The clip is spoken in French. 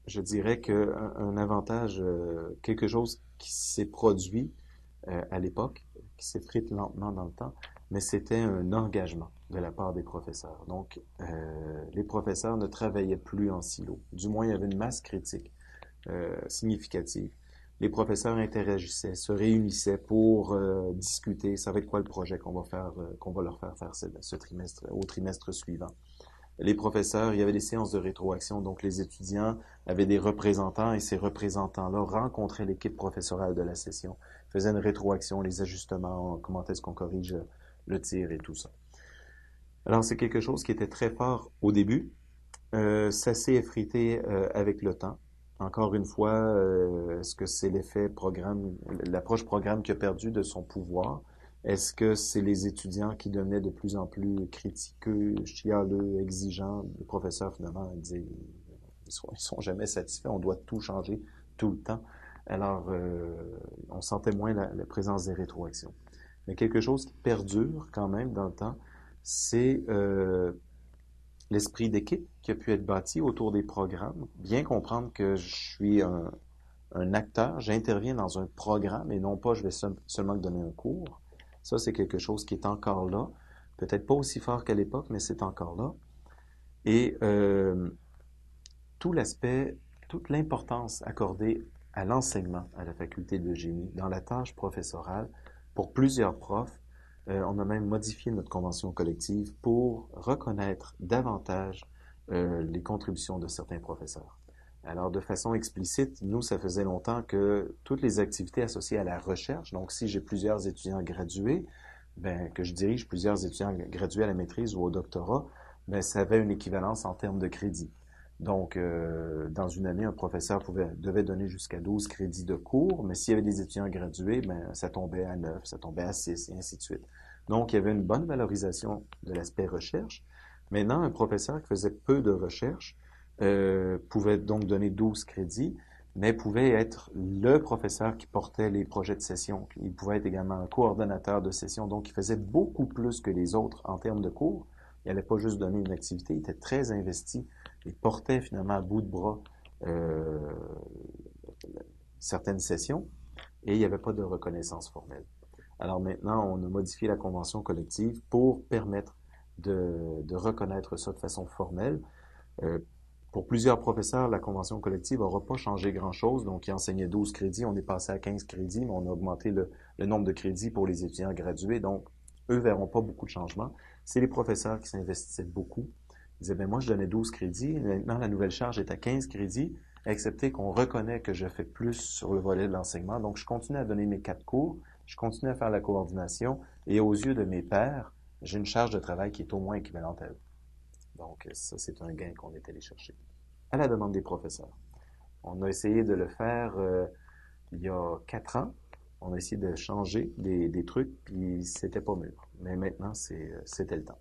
je dirais qu'un avantage, quelque chose qui s'est produit à l'époque, qui s'effrite lentement dans le temps, mais c'était un engagement de la part des professeurs. Donc, les professeurs ne travaillaient plus en silo. Du moins, il y avait une masse critique significative. Les professeurs interagissaient, se réunissaient pour discuter. Ça va être quoi le projet qu'on va faire, qu'on va leur faire faire ce trimestre, au trimestre suivant. Les professeurs, il y avait des séances de rétroaction, donc les étudiants avaient des représentants et ces représentants-là rencontraient l'équipe professorale de la session, faisaient une rétroaction, les ajustements, comment est-ce qu'on corrige le tir et tout ça. Alors c'est quelque chose qui était très fort au début. Ça s'est effrité avec le temps. Encore une fois, est-ce que c'est l'effet programme, l'approche programme qui a perdu de son pouvoir? Est-ce que c'est les étudiants qui devenaient de plus en plus critiqueux, chialeux, exigeants? Les professeurs, finalement, disaient, ils sont jamais satisfaits, on doit tout changer tout le temps. Alors, on sentait moins la présence des rétroactions. Mais quelque chose qui perdure quand même dans le temps, c'est l'esprit d'équipe qui a pu être bâti autour des programmes, bien comprendre que je suis un acteur, j'interviens dans un programme et non pas je vais seulement donner un cours. Ça, c'est quelque chose qui est encore là. Peut-être pas aussi fort qu'à l'époque, mais c'est encore là. Et tout l'aspect, toute l'importance accordée à l'enseignement à la faculté de génie, dans la tâche professorale, pour plusieurs profs, on a même modifié notre convention collective pour reconnaître davantage les contributions de certains professeurs. Alors, de façon explicite, nous, ça faisait longtemps que toutes les activités associées à la recherche, donc si j'ai plusieurs étudiants gradués, ben, que je dirige plusieurs étudiants gradués à la maîtrise ou au doctorat, ben, ça avait une équivalence en termes de crédits. Donc, dans une année, un professeur devait donner jusqu'à 12 crédits de cours, mais s'il y avait des étudiants gradués, ben, ça tombait à 9, ça tombait à 6, et ainsi de suite. Donc, il y avait une bonne valorisation de l'aspect recherche. Maintenant, un professeur qui faisait peu de recherche pouvait donc donner 12 crédits, mais pouvait être le professeur qui portait les projets de session. Il pouvait être également un coordonnateur de session, donc il faisait beaucoup plus que les autres en termes de cours. Il n'allait pas juste donner une activité, il était très investi et portait finalement à bout de bras euh, certaines sessions et il n'y avait pas de reconnaissance formelle. Alors maintenant, on a modifié la convention collective pour permettre de reconnaître ça de façon formelle. Euh, pour plusieurs professeurs, la convention collective n'aura pas changé grand-chose. Donc, ils enseignaient 12 crédits, on est passé à 15 crédits, mais on a augmenté le nombre de crédits pour les étudiants gradués. Donc, eux verront pas beaucoup de changements. C'est les professeurs qui s'investissaient beaucoup. Ils disaient, ben moi, je donnais 12 crédits. Maintenant, la nouvelle charge est à 15 crédits, excepté qu'on reconnaît que je fais plus sur le volet de l'enseignement. Donc, je continue à donner mes 4 cours, je continue à faire la coordination, et aux yeux de mes pairs, j'ai une charge de travail qui est au moins équivalente à eux. Donc, ça, c'est un gain qu'on est allé chercher à la demande des professeurs. On a essayé de le faire il y a 4 ans. On a essayé de changer des trucs, puis c'était pas mûr. Mais maintenant, c'était le temps.